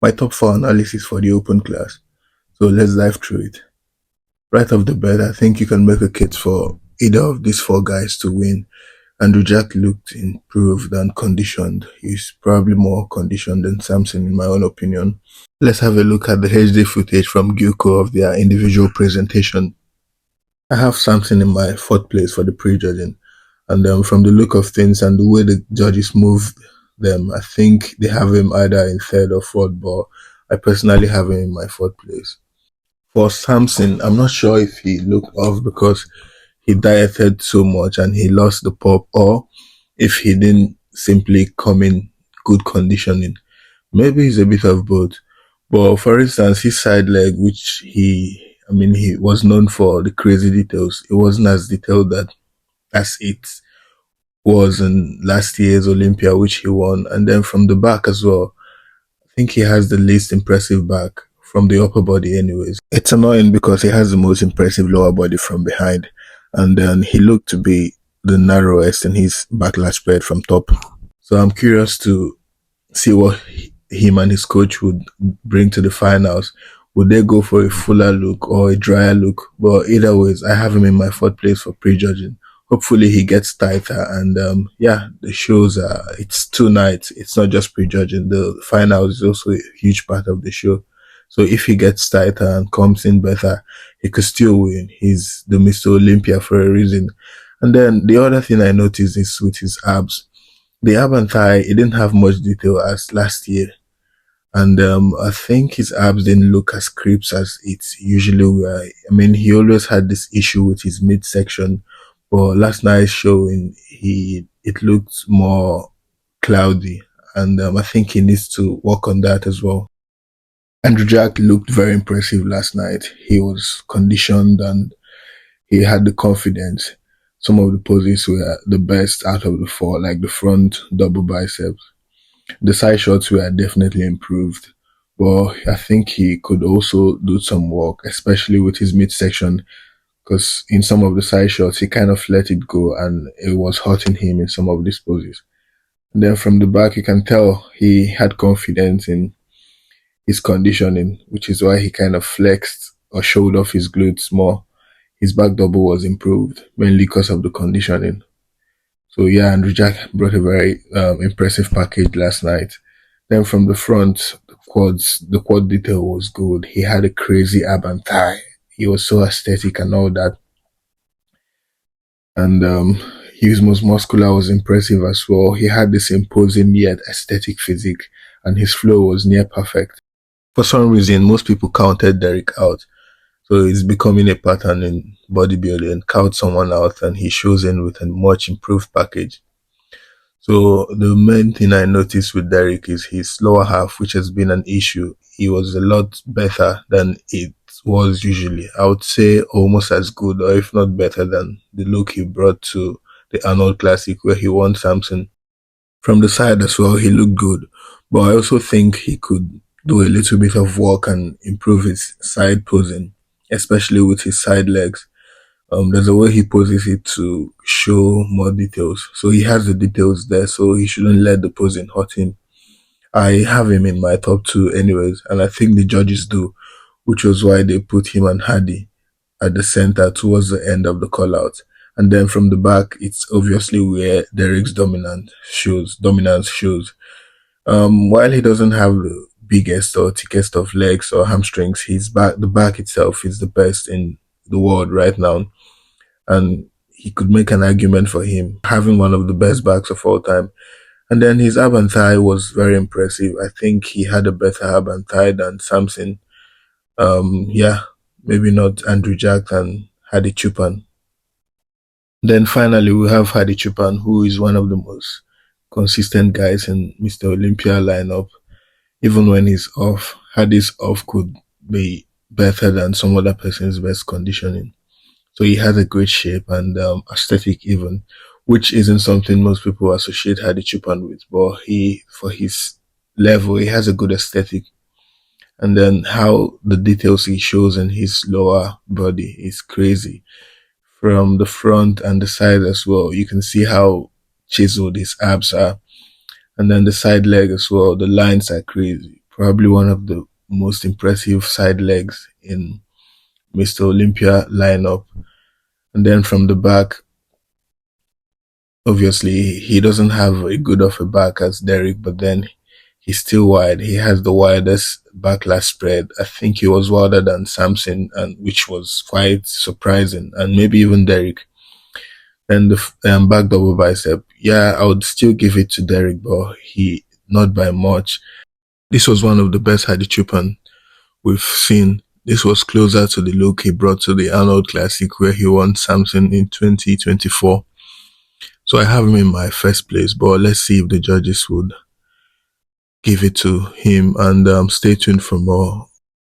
My top four analysis for the open class. So let's dive through it. Right off the bat, I think you can make a case for either of these four guys to win. Andrew Jack looked improved and conditioned. He's probably more conditioned than Samson, in my own opinion. Let's have a look at the HD footage from Gilco of their individual presentation. I have Samson in my fourth place for the prejudging, and from the look of things and the way the judges moved them, I think they have him either in third or fourth, but I personally have him in my fourth place. For Samson, I'm not sure if he looked off because he dieted so much and he lost the pop, or if he didn't simply come in good conditioning. Maybe it's a bit of both. But for instance, his side leg, which he was known for the crazy details. It wasn't as detailed that as it was in last year's Olympia, which he won. And then from the back as well, I think he has the least impressive back from the upper body anyways. It's annoying because he has the most impressive lower body from behind. And then he looked to be the narrowest in his backlash spread from top. So I'm curious to see what him and his coach would bring to the finals. Would they go for a fuller look or a drier look? But either ways, I have him in my fourth place for prejudging. Hopefully he gets tighter, and the shows it's 2 nights. It's not just prejudging. The finals is also a huge part of the show. So if he gets tighter and comes in better, he could still win. He's the Mr. Olympia for a reason. And then the other thing I noticed is with his abs. The ab and thigh, it didn't have much detail as last year. And I think his abs didn't look as crisp as it usually were. I mean, he always had this issue with his midsection, but last night's showing, it looked more cloudy, and I think he needs to work on that as well. Andrew Jack looked very impressive last night. He was conditioned and he had the confidence. Some of the poses were the best out of the four, like the front double biceps. The side shots were definitely improved, but I think he could also do some work, especially with his midsection, because in some of the side shots, he kind of let it go and it was hurting him in some of these poses. And then from the back, you can tell he had confidence in his conditioning, which is why he kind of flexed or showed off his glutes more. His back double was improved, mainly because of the conditioning. So yeah, Andrew Jack brought a very impressive package last night. Then from the front, the quad detail was good. He had a crazy ab and thigh. He was so aesthetic and all that. And his most muscular was impressive as well. He had this imposing yet aesthetic physique, and his flow was near perfect. For some reason, most people counted Derek out. So it's becoming a pattern in bodybuilding. Count someone out and he shows in with a much improved package. So the main thing I noticed with Derek is his lower half, which has been an issue. He was a lot better than it was usually. I would say almost as good, or if not better, than the look he brought to the Arnold Classic where he won Samson. From the side as well, he looked good. But I also think he could do a little bit of work and improve his side posing, especially with his side legs. There's a way he poses it to show more details. So he has the details there, so he shouldn't let the posing hurt him. I have him in my top two anyways, and I think the judges do, which was why they put him and Hadi at the center towards the end of the call out. And then from the back, it's obviously where Derek's dominance shows. While he doesn't have the biggest or thickest of legs or hamstrings, the back itself is the best in the world right now. And he could make an argument for him having one of the best backs of all time. And then his ab and thigh was very impressive. I think he had a better ab and thigh than Samson. Yeah, maybe not Andrew Jack and Hadi Choopan. Then finally, we have Hadi Choopan, who is one of the most consistent guys in Mr. Olympia lineup. Even when he's off, Hadi's off could be better than some other person's best conditioning. So he has a great shape and aesthetic even, which isn't something most people associate Hadi Choopan with. But for his level, he has a good aesthetic. And then how the details he shows in his lower body is crazy. From the front and the side as well, you can see how chiseled his abs are. And then the side leg as well, the lines are crazy. probably one of the most impressive side legs in Mr. Olympia lineup. And then from the back, obviously he doesn't have a good of a back as Derek, but then he's still wide. He has the widest backlash spread. I think he was wider than Samson, and which was quite surprising, and maybe even Derek. And the back double bicep, yeah, I would still give it to Derek, but he not by much. This was one of the best Hadi Choopan we've seen. This was closer to the look he brought to the Arnold Classic where he won Samson in 2024. So I have him in my first place, but let's see if the judges would give it to him, and stay tuned for more